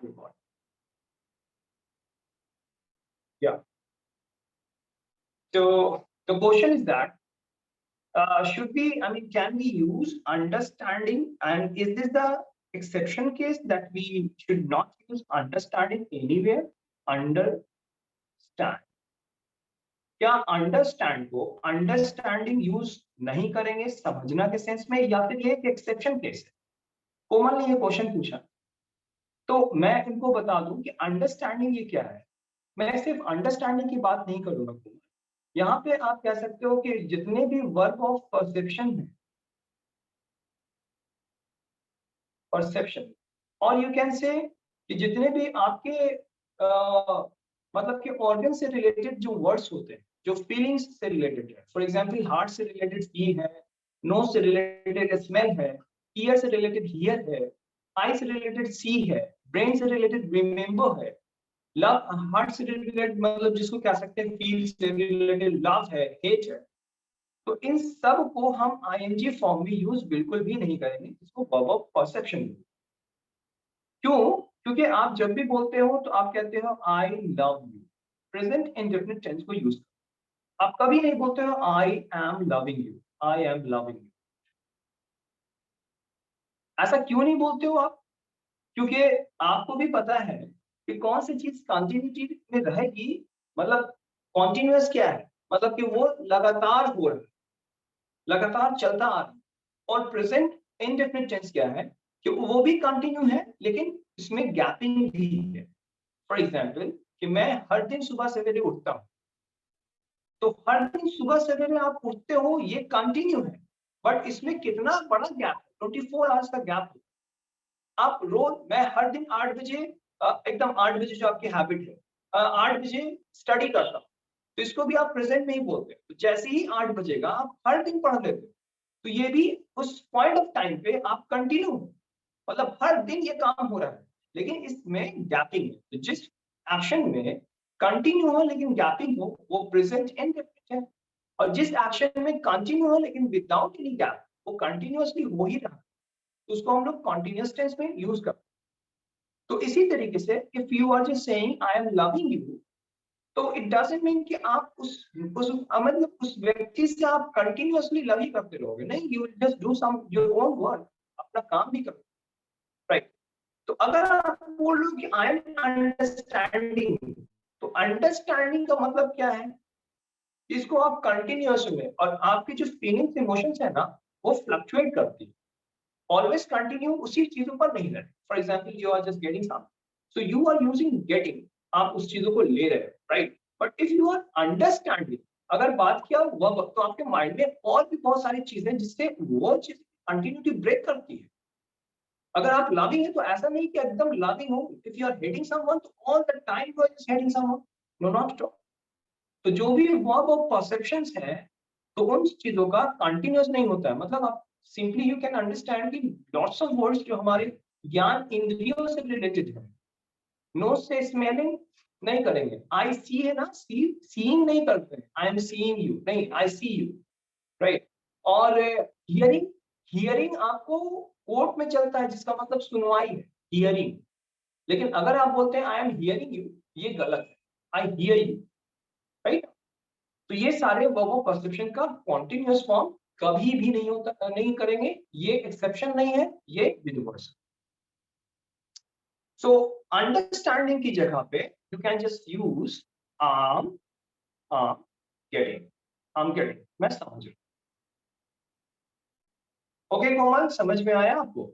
important. Yeah. So the question is that should we, I mean, can we use understanding, and is this the exception case that we should not use understanding anywhere? Understand. क्या understand को understanding use नहीं करेंगे समझना के sense में, या फिर ये एक एक्सेप्शन केस है? कोमल ने ये क्वेश्चन पूछा, तो मैं इनको बता दूं कि अंडरस्टैंडिंग ये क्या है। मैं सिर्फ अंडरस्टैंडिंग की बात नहीं करूंगा कोमल, यहाँ पे आप कह सकते हो कि जितने भी वर्ब ऑफ परसेप्शन है, परसेप्शन, और यू कैन से कि जितने भी आपके मतलब कि ऑर्गन से रिलेटेड जो वर्ड्स होते हैं, जो फीलिंग्स से रिलेटेड है, फॉर एग्जांपल हार्ट से रिलेटेड फील है, नोज से रिलेटेड स्मेल है, ईयर से रिलेटेड हियर है, आई से रिलेटेड सी है, ब्रेन से रिलेटेड रिमेंबर है, लव हार्ट से रिलेटेड मतलब जिसको कह सकते हैं फील से रिलेटेड लव है, हेट है। तो इन सब को हम आईएनजी फॉर्म में यूज बिल्कुल भी नहीं करेंगे, इसको वर्ब ऑफ परसेप्शन। क्यों? क्योंकि आप जब भी बोलते हो तो आप कहते हो I love you, present indefinite tense को यूज कर। आप कभी नहीं बोलते हो I am loving you, I am loving you. ऐसा क्यों नहीं बोलते हो आप? क्योंकि आपको भी पता है कि कौन सी चीज कंटिन्यूटी में रहेगी। मतलब कॉन्टिन्यूअस क्या है? मतलब कि वो लगातार हो रहा है, लगातार चलता आ रहा है। और प्रेजेंट इंडेफिनिट टेंस क्या है कि वो भी कंटिन्यू है लेकिन इसमें गैपिंग भी है। फॉर एग्जाम्पल कि मैं हर दिन सुबह सवेरे उठता हूँ, तो हर दिन सुबह सवेरे आप उठते हो ये कंटिन्यू है, बट इसमें कितना बड़ा गैप है, 24 आवर्स का गैप है। आप रोज, मैं हर दिन 8 बजे एकदम 8 बजे जो आपकी हैबिट है 8 बजे स्टडी करता हूँ, तो इसको भी आप प्रेजेंट में ही बोलते हैं। तो जैसे ही 8 बजेगा आप हर दिन पढ़ लेते हो, तो ये भी उस पॉइंट ऑफ टाइम पे आप कंटिन्यू हो, मतलब हर दिन ये काम हो रहा है, लेकिन इसमें गैपिंग है। तो जिस एक्शन में कंटिन्यू हो लेकिन गैपिंग हो वो प्रेजेंट इंडेफिनिट है, और जिस एक्शन में कंटिन्यू हो लेकिन विदाउट एनी गैप वो कंटिन्यूअसली हो ही रहा है, तो उसको हम लोग कंटिन्यूअस टेंस में यूज करते हैं। तो इसी तरीके से if you are just saying I am loving you, तो इट डजंट मीन कि आप उस मतलब उस व्यक्ति से आप कंटिन्यूअसली लव ही करते रहोगे, नहीं, you will just do some your own work, अपना काम भी करो, राइट। तो अगर आप बोल रहे हो कि आई एम अंडरस्टैंडिंग, तो अंडरस्टैंडिंग का मतलब क्या है? इसको आप कंटिन्यूअस में, और आपकी जो फीलिंग्स इमोशंस है ना वो फ्लक्चुएट करती है, ऑलवेज कंटिन्यू उसी चीजों पर नहीं रहते। For example you are just getting some, so you are using getting, आप उस चीजों को ले रहे हो, right. But if you are understanding, अगर बात किया वर्ब, तो आपके माइंड में और भी बहुत सारी चीजें जिससे वो चीज कंटिन्यूटी ब्रेक करती है। अगर आप लविंग है तो ऐसा नहीं कि एकदम लविंग हो, if you are hating someone तो all the time you are just hating someone, no not at all. तो जो भी वर्ब ऑफ परसेप्शंस है तो उन चीजों का कंटिन्यूअस नहीं होता है। मतलब आप सिंपली यू कैन अंडरस्टैंड कि लॉट्स ऑफ वर्ड्स जो हमारे ज्ञान इंद्रियों से रिलेटेड है, नोज से स्मेलिंग नहीं करेंगे, आई सी है ना, सी सीइंग नहीं करते हैं, आई एम सीइंग यू नहीं, आई सी यू, राइट। और हियरिंग, हियरिंग आपको कोर्ट में चलता है जिसका मतलब सुनवाई है, हियरिंग। लेकिन अगर आप बोलते हैं आई एम हियरिंग यू, ये गलत है, आई हियर यू, राइट। तो ये सारे वर्ब ऑफ परसेप्शन का कॉन्टिन्यूअस फॉर्म कभी भी नहीं होता, नहीं करेंगे, ये एक्सेप्शन नहीं है, ये यूनिवर्सल। सो अंडरस्टैंडिंग की जगह पे यू कैन जस्ट यूज आम, गेटिंग, आम गेटिंग, मैं समझ रहा हूं। ओके कोमल, समझ में आया आपको?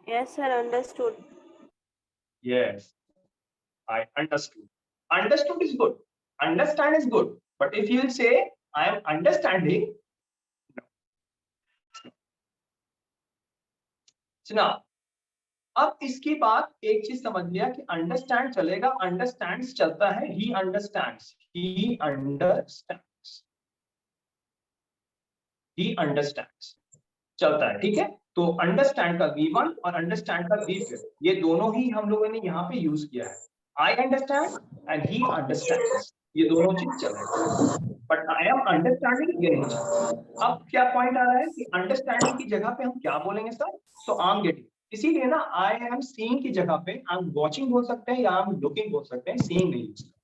Yes, sir, understood. Yes, I understood. Understood is good, understand is good, but if you से आई एम अंडरस्टैंडिंग, सुना। अब इसकी बात एक चीज समझ लिया कि अंडरस्टैंड चलेगा, अंडरस्टैंड्स चलता है, he understands, he understands, he understands चलता है, ठीक है। तो अंडरस्टैंड का V1 और अंडरस्टैंड का V2, ये दोनों ही हम लोगों ने यहाँ पे यूज किया है। I understand and he understands, ये दोनों चीज चल रही है, बट आई एम अंडरस्टैंडिंग ये नहीं चल। अब क्या पॉइंट आ रहा है कि अंडरस्टैंडिंग की जगह पे हम क्या बोलेंगे sir? So I am getting. इसीलिए ना आई एम सीइंग की जगह पे आई एम वॉचिंग बोल सकते हैं या आई एम लुकिंग बोल सकते हैं, सीइंग नहीं यूज करते,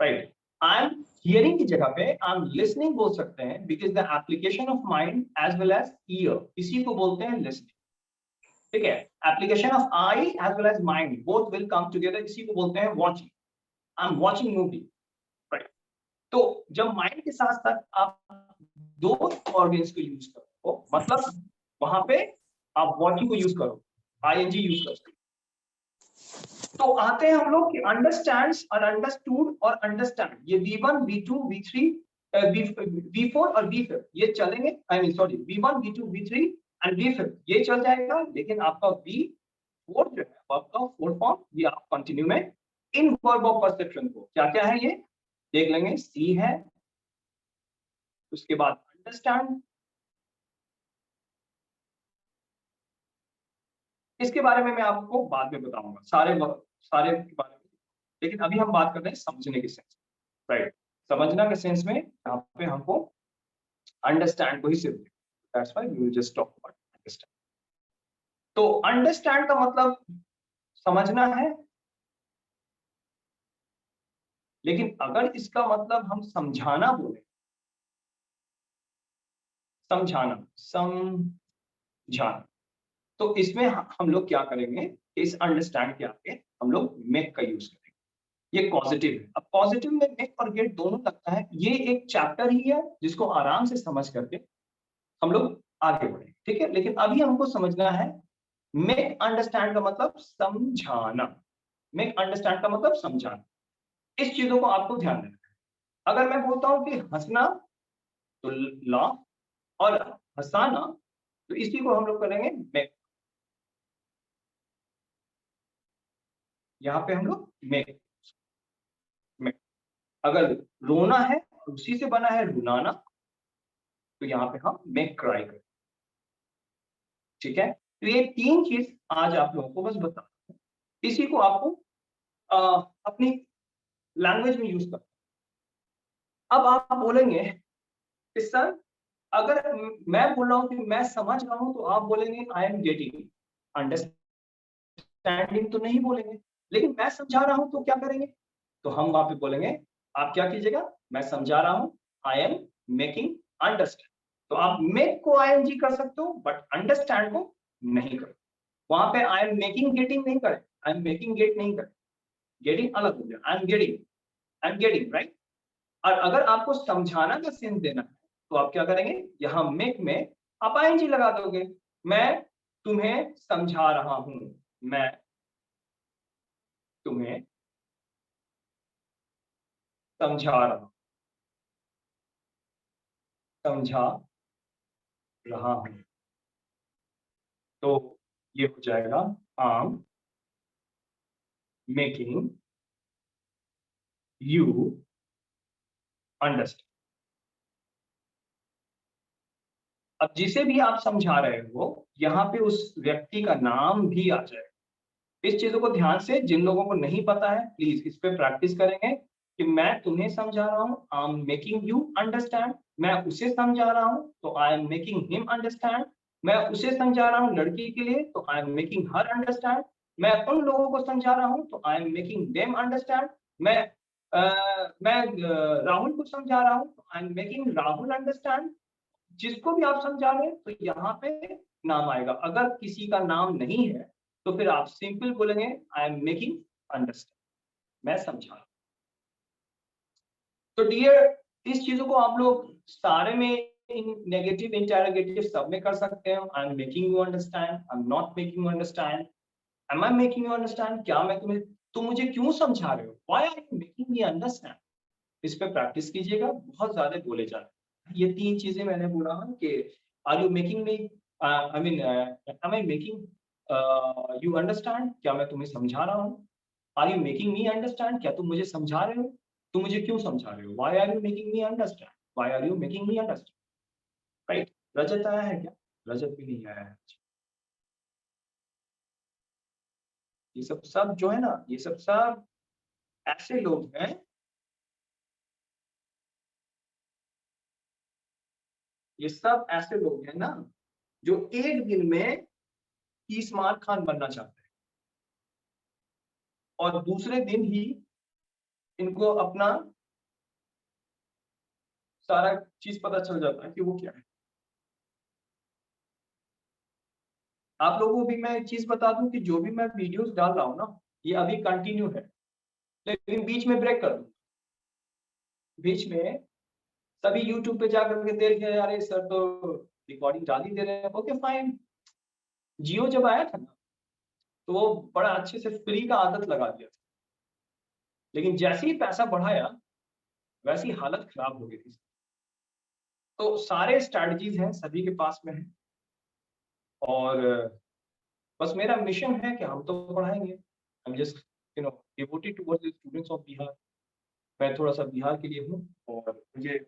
राइट। आई एम हियरिंग की जगह पे आई एम लिसनिंग बोल सकते हैं, because the application of mind as well as ear, इसी को बोलते हैं लिसनिंग, ठीक है। Application of eye as well as mind both will come together, इसी को बोलते हैं watching. I am watching movie, right. तो जब माइंड के साथ साथ आप दो ऑर्गन्स को यूज करो, मतलब वहां पे आप वॉचिंग को यूज करो, आईएनजी यूज कर सकते। तो आते हैं हम लोग कि अंडरस्टैंड्स और अंडरस्टूड और अंडरस्टैंड, ये V1 V2 V3 V4 और V5 ये चलेंगे, I mean sorry V1 V2 V3 and V5 ये चल जाएगा, लेकिन आपका V4 जो है आपका फोर्थ फॉर्म, ये आप कंटिन्यू में इन वर्ब ऑफ परसेप्शन को क्या क्या है ये देख लेंगे। सी है, उसके बाद अंडरस्टैंड, इसके बारे में मैं आपको बाद में बताऊंगा, सारे के बारे में, लेकिन अभी हम बात कर रहे हैं समझने के सेंस, राइट। समझना के सेंस में यहाँ पे हमको अंडरस्टैंड को ही सिर्फ, that's why we will just talk about understand. तो अंडरस्टैंड का मतलब समझना है, लेकिन अगर इसका मतलब हम समझाना बोले, समझाना, तो इसमें हम लोग क्या करेंगे, इस अंडरस्टैंड के आगे हम लोग मेक का यूज करेंगे। ये पॉजिटिव है, अब पॉजिटिव में मेक और गेट दोनों लगता है, ये एक चैप्टर ही है जिसको आराम से समझ करके हम लोग आगे बढ़े, ठीक है। लेकिन अभी हमको समझना है मेक अंडरस्टैंड का मतलब समझाना, मेक अंडरस्टैंड का मतलब समझाना, इस चीजों को आपको ध्यान रखना है। अगर मैं बोलता हूं कि हंसना तो ला, और हंसाना तो इसी को हम लोग करेंगे मेक, यहाँ पे हम लोग मेक मेक। अगर रोना है और उसी से बना है रुलाना, तो यहाँ पे हम मेक क्राई करें, ठीक है। तो ये तीन चीज आज आप लोगों को बस बता, इसी को आपको अपनी लैंग्वेज में यूज कर। अब आप बोलेंगे कि सर अगर मैं बोल रहा हूं कि मैं समझ रहा हूं, तो आप बोलेंगे आई एम गेटिंग, अंडरस्टैंडिंग तो नहीं बोलेंगे, लेकिन मैं समझा रहा हूं तो क्या करेंगे, तो हम वहां पे बोलेंगे, आप क्या कीजिएगा, मैं समझा रहा हूं, आई एम मेकिंग अंडरस्टैंड। तो आप मेक को आईएनजी कर सकते हो, बट अंडरस्टैंड को नहीं करो। वहां पे आई एम मेकिंग गेटिंग नहीं करें, आई एम मेकिंग गेट नहीं करें, गेटिंग अलग हो गया, आई एम गेटिंग, राइट। और अगर आपको समझाना का सेंस देना है, तो आप क्या करेंगे, यहाँ मेक में आप आईएनजी लगा दोगे, मैं तुम्हें समझा रहा हूं, मैं तुम्हें समझा रहा समझा रहा हूं, तो ये हो जाएगा आई मेकिंग यू अंडरस्टैंड। अब जिसे भी आप समझा रहे हो, यहाँ पे उस व्यक्ति का नाम भी आ जाए। इस चीजों को ध्यान से, जिन लोगों को नहीं पता है प्लीज इस पे प्रैक्टिस करेंगे कि मैं तुम्हें समझा रहा हूँ, आई एम मेकिंग यू अंडरस्टैंड, मैं उसे समझा रहा हूँ तो आई एम मेकिंग हिम अंडरस्टैंड, मैं उसे समझा रहा हूँ लड़की के लिए तो आई एम मेकिंग हर अंडरस्टैंड, मैं उन लोगों को समझा रहा हूँ तो आई एम मेकिंग देम अंडरस्टैंड, मैं राहुल को समझा रहा हूँ तो आई एम मेकिंग राहुल अंडरस्टैंड। जिसको भी आप समझा रहे हैं तो यहाँ पे नाम आएगा, अगर किसी का नाम नहीं है तो फिर आप सिंपल बोलेंगे आई एम मेकिंग अंडरस्टैंड, मैं समझा रहा हूं। तो डियर, इस चीजों को आप लोग सारे में इन नेगेटिव इंटरोगेटिव सब में कर सकते हैं। I am making you understand, I am not making you understand, am I making you understand, क्या मैं तुम्हें, तुम मुझे क्यों समझा रहे हो, why are you making me understand. इस पे प्रैक्टिस कीजिएगा, बहुत ज्यादा बोले जा रहे हैं। ये तीन चीजें मैंने बोला है कि are you making me, I mean am I making you understand, क्या मैं तुम्हें समझा रहा हूँ, are you making me understand, क्या तुम मुझे समझा रहे हो, तुम मुझे क्यों समझा रहे हो, why are you making me understand, why are you making me understand, right. Rajat आया है क्या, रजत भी नहीं आया है। ये सब सब जो है ना, ये सब सब ऐसे लोग हैं, ये सब ऐसे लोग हैं ना जो एक दिन में तीसमार खान बनना चाहते हैं और दूसरे दिन ही इनको अपना सारा चीज पता चल जाता है कि वो क्या है। आप लोगों को भी मैं एक चीज बता दूं कि जो भी मैं वीडियोस डाल रहा हूँ ना, ये अभी कंटिन्यू है, लेकिन बीच में ब्रेक कर दूं। बीच में सभी यूट्यूब पे जाकर के देख रहे हैं, अरे सर तो रिकॉर्डिंग डाल ही दे रहे हैं, ओके फाइन। जियो जब आया था ना, तो वो बड़ा अच्छे से फ्री का आदत लगा दिया था, लेकिन जैसे ही पैसा बढ़ाया वैसी हालत खराब हो गई थी। तो सारे स्ट्रैटेजीज हैं, सभी के पास में है, और बस मेरा मिशन है कि हम तो पढ़ाएंगे। I am just devoted towards the students of Bihar. मैं थोड़ा सा बिहार के लिए हूँ, और मुझे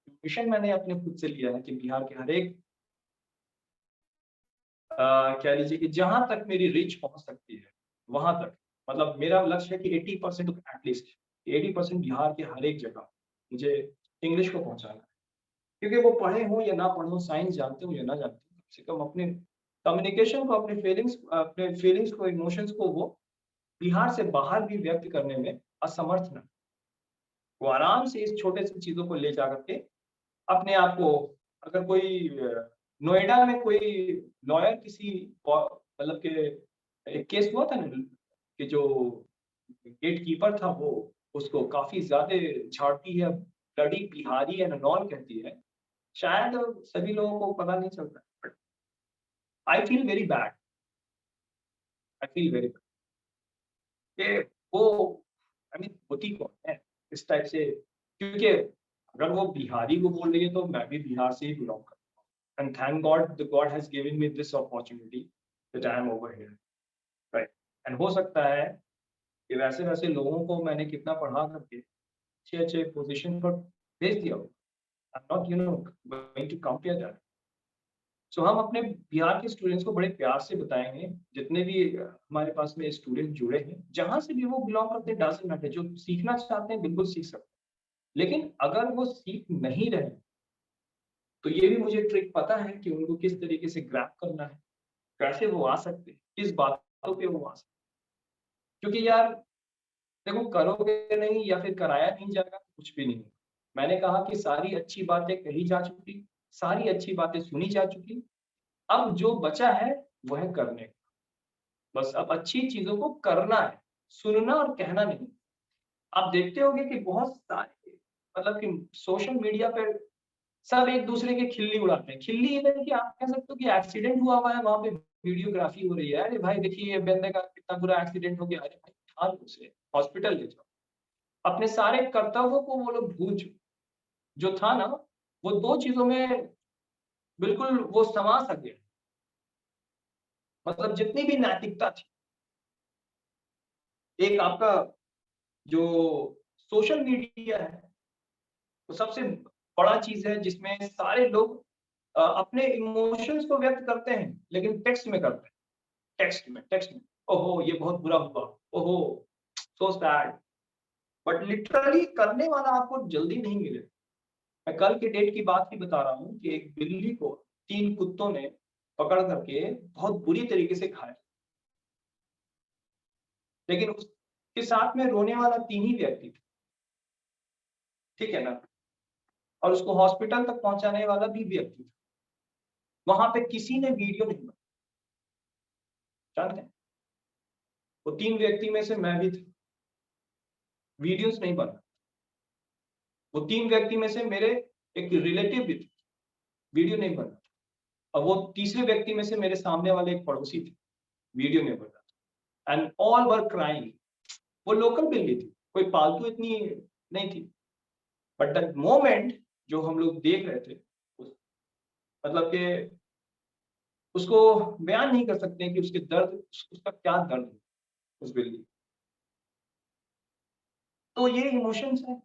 मिशन मैंने अपने खुद से लिया है कि बिहार के हर एक कह लीजिए कि जहां तक मेरी रीच पहुंच सकती है वहां तक, मतलब मेरा लक्ष्य है कि 80% एटलीस्ट 80% बिहार के हर एक जगह मुझे इंग्लिश को पहुंचाना है। क्योंकि वो पढ़े हो या ना पढ़े हो, साइंस जानते हो या ना जानते हो, कम से कम अपने कम्युनिकेशन को, अपने फीलिंग्स को, इमोशंस को वो बिहार से बाहर भी व्यक्त करने में असमर्थ न, वो आराम से इस छोटे से चीजों को ले जा करके अपने आप को, अगर कोई नोएडा में कोई लॉयर किसी मतलब के एक केस हुआ था ना, कि जो गेट कीपर था वो उसको काफी ज्यादा झाड़ती है, ब्लडी बिहारी एंड ऑल कहती है, शायद सभी लोगों को पता नहीं चलता। But I feel very bad, I feel very bad कि वो, आई मीन होती कौन है इस टाइप से, क्योंकि अगर वो बिहारी को बोल रही है तो मैं भी बिहार से ही बिलोंग करता हूँ, and thank God the God has given me this opportunity that I am over here, right. And हो सकता है कि वैसे वैसे लोगों को मैंने कितना पढ़ा करके अच्छे अच्छे पोजीशन पर भेज दिया हो। I am not going to compare that. So हम अपने बिहार के स्टूडेंट्स को बड़े प्यार से बताएंगे, जितने भी हमारे पास में स्टूडेंट जुड़े हैं, जहां से भी वो बिलोंग करते हैं, डजंट मैटर, जो सीखना चाहते हैं बिल्कुल सीख सकते हैं। लेकिन अगर वो सीख नहीं रहे, तो ये भी मुझे ट्रिक पता है कि उनको किस तरीके से ग्रैब करना है, कैसे वो आ सकते हैं, किस बातों पे वो आ सकते हैं। क्योंकि यार देखो, करोगे नहीं या फिर कराया नहीं जाएगा तो कुछ भी नहीं होगा। मैंने कहा कि सारी अच्छी बातें कही जा चुकी, सारी अच्छी बातें सुनी जा चुकी, अब जो बचा है वो है करने का। बस अब अच्छी चीजों को करना है, सुनना और कहना नहीं। आप देखते होंगे कि बहुत सारे, मतलब कि सोशल मीडिया पे सब एक दूसरे की खिल्ली उड़ाते हैं। खिल्ली इधर की, आप कह सकते हो कि एक्सीडेंट हुआ है, वहां पे वीडियोग्राफी हो रही है, अरे भाई देखिए ये बंदे का कितना बुरा एक्सीडेंट हो गया, अरे भाई उठा लो उसे, हॉस्पिटल ले जाओ। अपने सारे कर्तव्यों को वो लोग भूल चुके। जो था ना, वो दो चीजों में बिल्कुल वो समा सके, मतलब जितनी भी नैतिकता थी। एक आपका जो सोशल मीडिया है, वो सबसे बड़ा चीज है जिसमें सारे लोग अपने इमोशंस को व्यक्त करते हैं, लेकिन टेक्स्ट में करते हैं, टेक्स्ट में, ओहो ये बहुत बुरा हुआ, ओहो सो सैड। बट लिटरली करने वाला आपको जल्दी नहीं मिले। मैं कल के डेट की बात ही बता रहा हूँ कि एक बिल्ली को 3 कुत्तों ने पकड़ करके बहुत बुरी तरीके से खाया, लेकिन उसके साथ में रोने वाला 3 ही व्यक्ति थे, ठीक है ना, और उसको हॉस्पिटल तक पहुंचाने वाला भी व्यक्ति था। वहां पे किसी ने वीडियो नहीं बनाया, जानते हैं, वो 3 व्यक्ति में से मैं भी था, वीडियोस नहीं बना। वो 3 व्यक्ति में से मेरे एक रिलेटिव भी थे, वीडियो नहीं बना। और वो तीसरे व्यक्ति में से मेरे सामने वाले एक पड़ोसी थे, वीडियो नहीं बना। And all were crying. वो लोकल बिल्ली थी, कोई पालतू इतनी नहीं थी। बट दैट मोमेंट जो हम लोग देख रहे थे, मतलब कि उसको बयान नहीं कर सकते कि उसके दर्द, उसका क्या दर्द है उस बिल्ली। तो ये इमोशंस है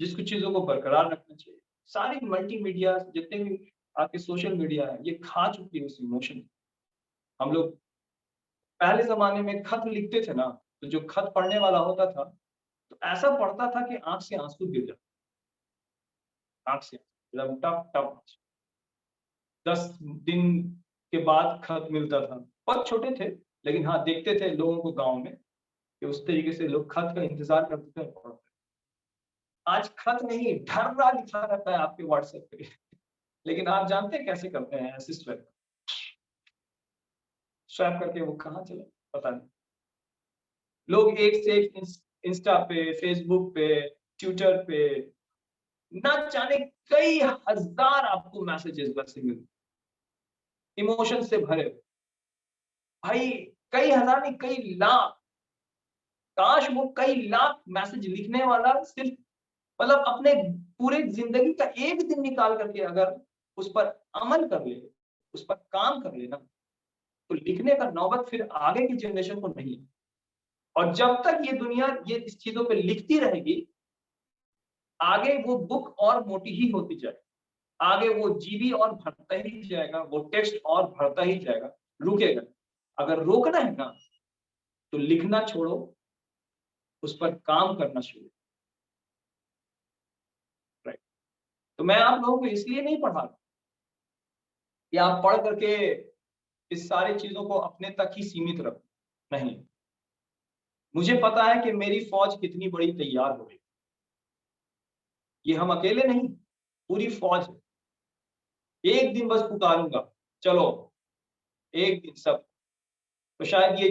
जिस कुछ चीजों को बरकरार रखना चाहिए। सारी मल्टीमीडिया जितने भी आपके सोशल मीडिया है, ये खा चुकी है उस इमोशन। हम लोग पहले जमाने में खत लिखते थे ना, तो जो खत पढ़ने वाला होता था, तो ऐसा पढ़ता था कि आंख से आंसू गिर जाते, आंख से एकदम टप टप। 10 दिन के बाद खत मिलता था, बहुत छोटे थे, लेकिन हाँ देखते थे लोगों को गाँव में कि उस तरीके से लोग खत का इंतज़ार करते थे और पढ़ते थे। आज खत नहीं, ढर्रा लिखा रहता है आपके व्हाट्सएप पे। लेकिन आप जानते हैं कैसे करते हैं ऐसे स्वैप? स्वैप करके वो कहाँ चला पता नहीं। लोग एक से एक इंस्टा पे, फेसबुक पे, ट्विटर पे ना जाने कई हजार आपको मैसेजेस बस मिलते इमोशन से भरे हुए। भाई कई हजार नहीं कई लाख, काश वो कई लाख मैसेज लिखने वाला सिर्फ मतलब अपने पूरे जिंदगी का एक दिन निकाल करके अगर उस पर अमल कर ले, उस पर काम कर ले ना, तो लिखने का नौबत फिर आगे की जनरेशन को नहीं है। और जब तक ये दुनिया ये इस चीजों पे लिखती रहेगी, आगे वो बुक और मोटी ही होती जाएगी। आगे वो जीबी और भरता ही जाएगा, वो टेक्स्ट और भरता ही जाएगा, रुकेगा। अगर रोकना है ना, तो लिखना छोड़ो, उस पर काम करना शुरू। राइट। तो मैं आप लोगों को इसलिए नहीं पढ़ा रहा कि आप पढ़ करके इस सारी चीजों को अपने तक ही सीमित रखो, नहीं। मुझे पता है कि मेरी फौज कितनी बड़ी तैयार हो रही है। ये हम अकेले नहीं, पूरी फौज है। एक दिन बस पुकारूंगा, चलो एक दिन सब। तो शायद ये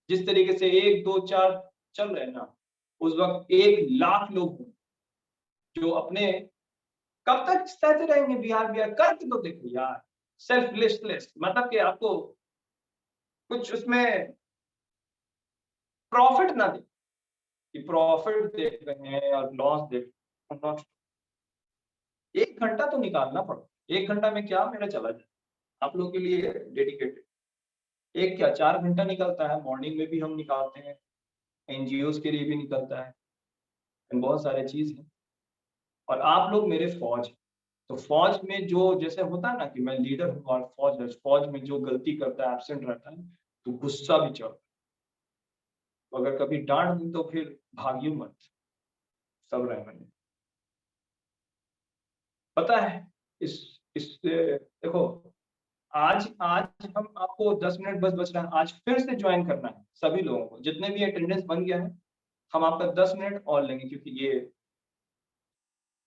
जिस तरीके से 1, 2, 4 चल रहे हैं ना, उस वक्त 1,00,000 लोग हों, जो अपने कब तक सहते रहेंगे बिहार बिहार करके तो देखो यार। सेल्फलेसनेस मतलब कि आपको कुछ उसमें प्रॉफिट ना दे, कि प्रॉफिट देख रहे हैं और लॉस देख रहे हैं। 1 घंटा तो निकालना पड़ता है। 1 घंटा में क्या मेरा चला जाए, आप लोग के लिए डेडिकेटेड। एक क्या 4 घंटा निकलता है, मॉर्निंग में भी हम निकालते हैं, एनजीओज़ के लिए भी निकलता है, बहुत सारे चीज़ हैं। और आप लोग मेरे फौज हैं। तो फौज में जो जैसे होता है ना कि मैं लीडर हूँ और फौज में जो गलती करता है, एब्सेंट रहता है, तो गुस्सा भी चढ़ता है। तो अगर कभी डाँट दूँ तो फिर भागियो मत, सब रहमन। पता है इस देखो, आज आज हम आपको 10 मिनट बस बच रहा है, आज फिर से जॉइन करना है सभी लोगों को, जितने भी अटेंडेंस बन गया है, हम आपका 10 मिनट और लेंगे क्योंकि ये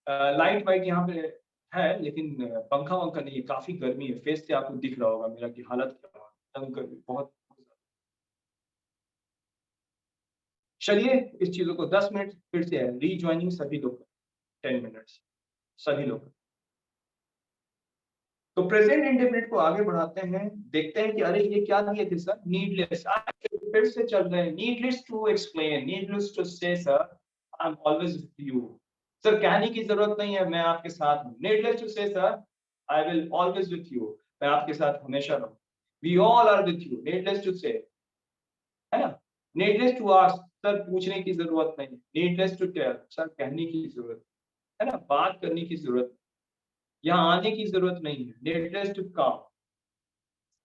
लाइट वाइट यहाँ पे है, लेकिन पंखा-वंखा नहीं है, काफ़ी गर्मी है, फेस से आपको दिख रहा होगा मेरा कि हालत क्या है, तंग गर्मी बहुत। चलिए इस चीज़ों को 10 मिनट फिर से है, रीजॉइनिंग सभी लोग 10 मिनट्स सभी लोग। तो प्रेजेंट इंडेफिनिट को आगे बढ़ाते हैं, देखते हैं कि अरे ये क्या दिए थे सर, नीडलेस। फिर से चल रहे हैं, needless to explain, needless to say sir I am always with you. Sir कहने की जरूरत नहीं है, मैं आपके साथ हूँ। Needless to say sir I will always with you, मैं आपके साथ हमेशा रहूँ। We all are with you, needless to say, है ना। नीडलेस टू आस्क, सर पूछने की जरूरत नहीं। नीडलेस टू टेल, सर कहने की जरूरत है ना, बात करने की जरूरत, यहाँ आने की जरूरत नहीं है। Needless to come,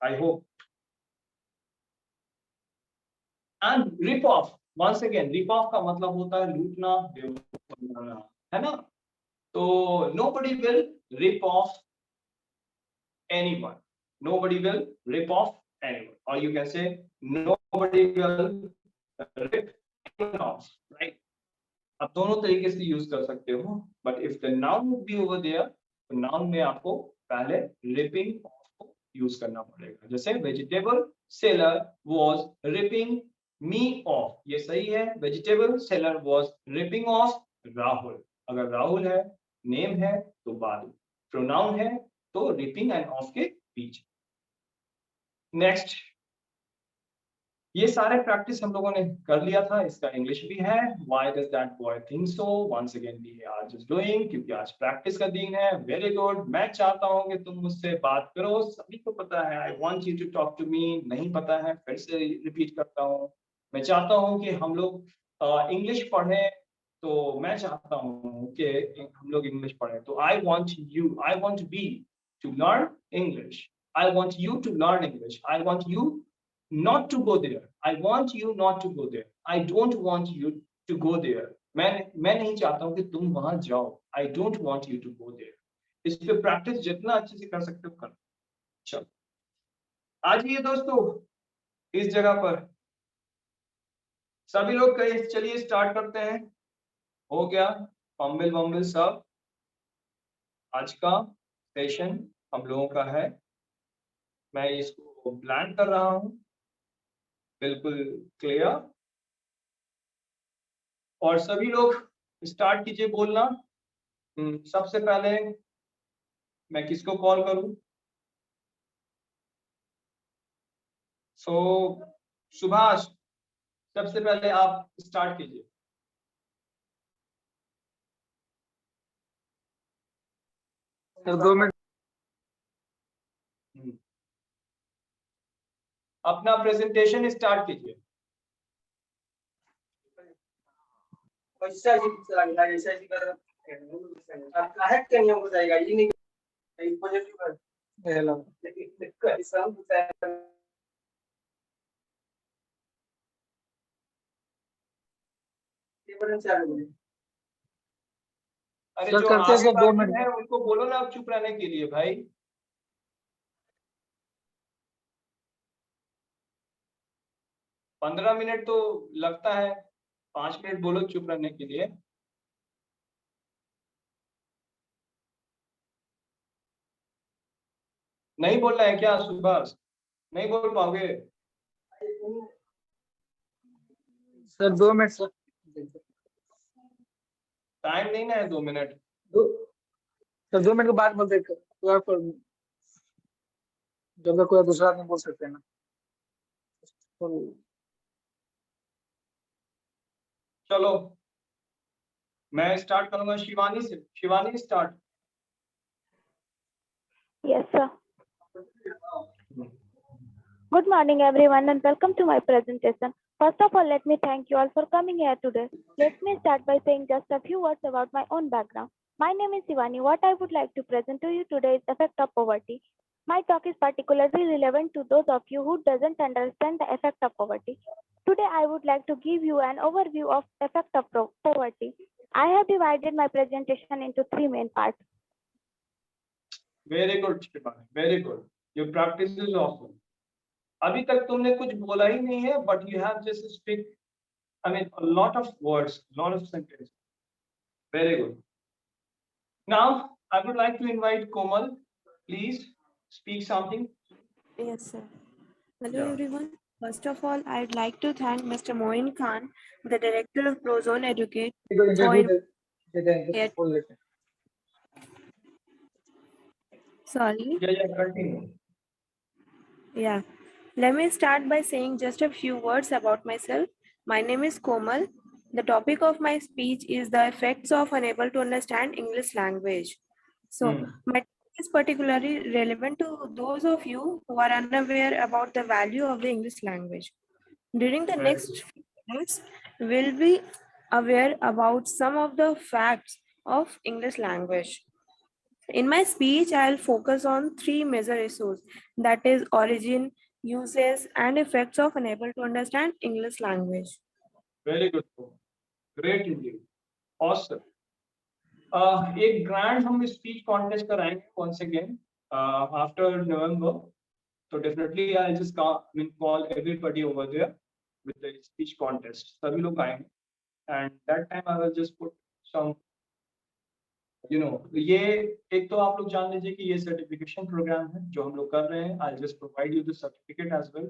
I hope. And rip off, once again rip off का मतलब होता है लूटना, बेवकूफ बनाना, है ना। तो nobody will rip off anyone, nobody will rip off anyone, or you can say nobody will rip anyone off, right? आप दोनों तरीके से यूज कर सकते हो, but if the noun would be over there, तो नाउन में आपको पहले रिपिंग ऑफ को यूज करना पड़ेगा। जैसे vegetable seller was ripping me of, ये सही है। Vegetable seller was ripping off Rahul. अगर राहुल है, नेम है तो बाद, प्रोनाउन है तो रिपिंग एंड ऑफ के बीच। नेक्स्ट, ये सारे प्रैक्टिस हम लोगों ने कर लिया था, इसका इंग्लिश भी है। Why does that boy think so, once again we are just doing, क्योंकि आज प्रैक्टिस का दिन है। वेरी गुड, मैं चाहता हूं कि तुम मुझसे बात करो, सभी को पता है। I want you to talk to me, नहीं पता है फिर से रिपीट करता हूं। मैं चाहता हूं कि हम लोग इंग्लिश पढ़ें, तो मैं चाहता हूं कि हम लोग इंग्लिश पढ़ें। तो I want be to learn English, I want you to learn English, I want you not to go there, I want you not to go there, I don't want you to go there, मैं नहीं चाहता हूं कि तुम वहां जाओ, I don't want you to go there। इस पे प्रैक्टिस जितना अच्छे से कर सकते हो कर। चलो आ जाइए दोस्तों इस जगह पर, सभी लोग कहिए, चलिए स्टार्ट करते हैं। हो गया फंबल वंबल सब। आज का सेशन हम लोगों का है, मैं इसको प्लान कर रहा हूँ बिल्कुल क्लियर। और सभी लोग स्टार्ट कीजिए बोलना। सबसे पहले मैं किसको कॉल करूं? सो सुभाष, सबसे पहले आप स्टार्ट कीजिए। Sir 2 minute. अपना प्रेजेंटेशन स्टार्ट कीजिए। पैसा जी चला ऐसा जी कर काहे के नियम हो जाएगा ये नहीं पॉजिटिव कर हेलो लेकिन कैसा होता है ये बड़े चालू है। अरे सर, जो करते हैं आगे सर, 2 वाले मिनट। हैं उनको बोलो ना चुप रहने के लिए भाई। पंद्रह मिनट तो लगता है, 5 मिनट बोलो चुप रहने के लिए। नहीं बोलना है क्या सुभाष? नहीं बोल पाओगे? Sir 2 minute sir. टाइम नहीं ना है 2 मिनट। सर 2 मिनट के बाद बोलते हैं, जब तक कोई दूसरा आदमी बोल सकते हैं ना। चलो मैं स्टार्ट करूंगा शिवानी से। Shivani start. Yes, sir. Good morning, everyone, and welcome to my presentation. First of all, let me thank you all for coming here today. Let me start by saying just a few words about my own background. My name is Shivani. What I would like to present to you today is effect of poverty. My talk is particularly relevant to those of you who doesn't understand the effect of poverty. Today, I would like to give you an overview of effect of poverty. I have divided my presentation into three main parts. Very good Shivani, very good. Your practice is awesome. अभी तक तुमने कुछ बोला ही नहीं है, but you have just speak, I mean a lot of words, lot of sentence. Very good. Now I would like to invite Komal, please speak something. Yes, sir. Hello, Yeah. everyone. First of all, I'd like to thank Mr. Moin Khan, the director of Prozone Educate, for sorry. Yeah, continue. Yeah. Let me start by saying just a few words about myself. My name is Komal. The topic of my speech is the effects of unable to understand English language. So, my topic is particularly relevant to those of you who are unaware about the value of the English language. During the next few minutes, we'll be aware about some of the facts of English language. In my speech, I'll focus on three major issues, that is origin, uses, and effects of unable to understand English language. Very good. Great indeed. Awesome. एक grand हम speech contest कराएंगे once again after November. So definitely I'll just call everybody over there with the speech contest. सभी लोग आएंगे and that time I will just put some, ये एक तो आप लोग जान लीजिए कि ये सर्टिफिकेशन प्रोग्राम है जो हम लोग कर रहे हैं। I'll just provide you the certificate as well.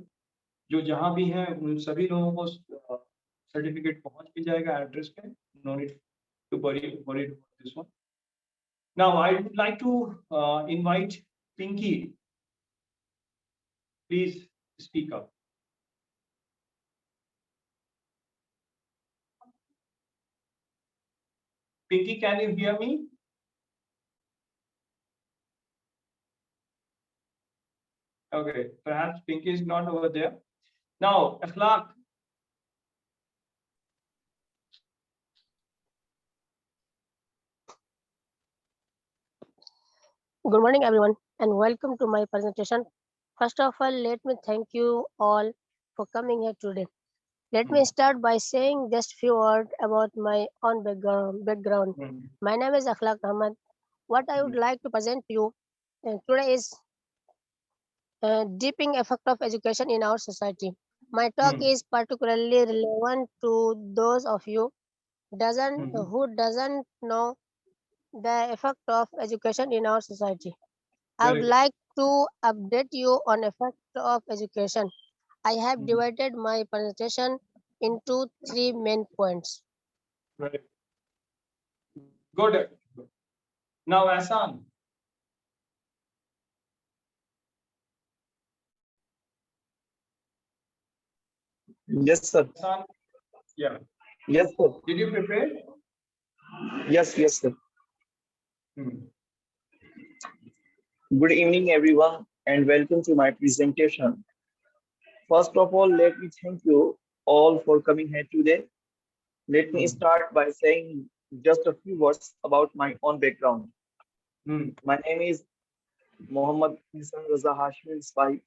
जो जहाँ भी हैं उन सभी लोगों को सर्टिफिकेट पहुंच भी जाएगा एड्रेस पे। No need to worry about this one. Now I would like to invite Pinky. Please speak up. Pinky, can you hear me? Okay, perhaps Pinky is not over there. Now, Akhlaq. Good morning, everyone, and welcome to my presentation. First of all, let me thank you all for coming here today. Let me start by saying just few words about my own background. My name is Akhlaq Ahmad. What I would like to present to you today is deepening effect of education in our society. My talk is particularly relevant to those of you who doesn't know the effect of education in our society. I would Very good. like to update you on effect of education. I have divided my presentation into 3 main points. Very good. Now, Asan. Yes, sir. Asan, yeah. Yes, sir. Did you prepare? Yes, sir. Hmm. Good evening, everyone, and welcome to my presentation. First of all, let me thank you all for coming here today. Let me start by saying just a few words about my own background. My name is Mohammad Hassan Raza Hashmi Isfahi.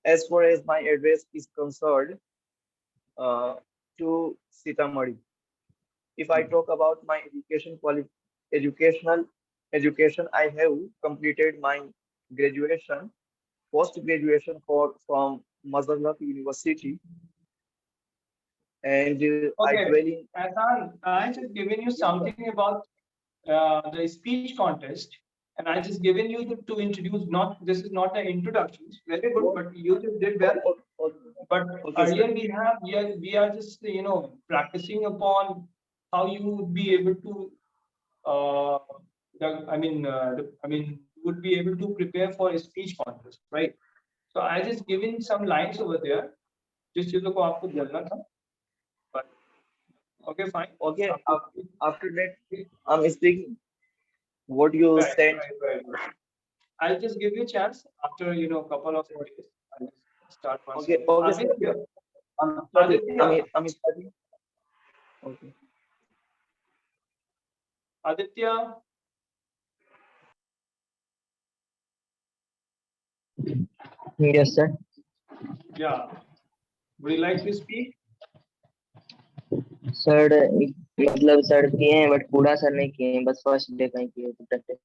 As far as my address is concerned, to Sitamarhi. If I talk about my education, I have completed my graduation, post-graduation from Mazarlat University, and I Okay, dwell in. Asan, I just given you something about the speech contest, and I just given you to introduce. Not this is not an introduction. It's very good, but you just did well. But Okay, earlier sir. we are just practicing upon how you would be able to would be able to prepare for a speech contest, right? So I just given some lines over there. जिस चीजों को आपको बोलना था. But okay, fine. Okay, after that, I'm speaking what you Right, said. right. I'll just give you a chance after couple of days. I'll just start once. Okay, okay, sir. Aditya. I'm starting. Aditya. I'm starting. Okay. Aditya. Yes, sir. Yeah. Would you like to speak? Sir मतलब sir किए हैं but पूरा sir नहीं किए हैं बस first day का ही किए थे प्रैक्टिस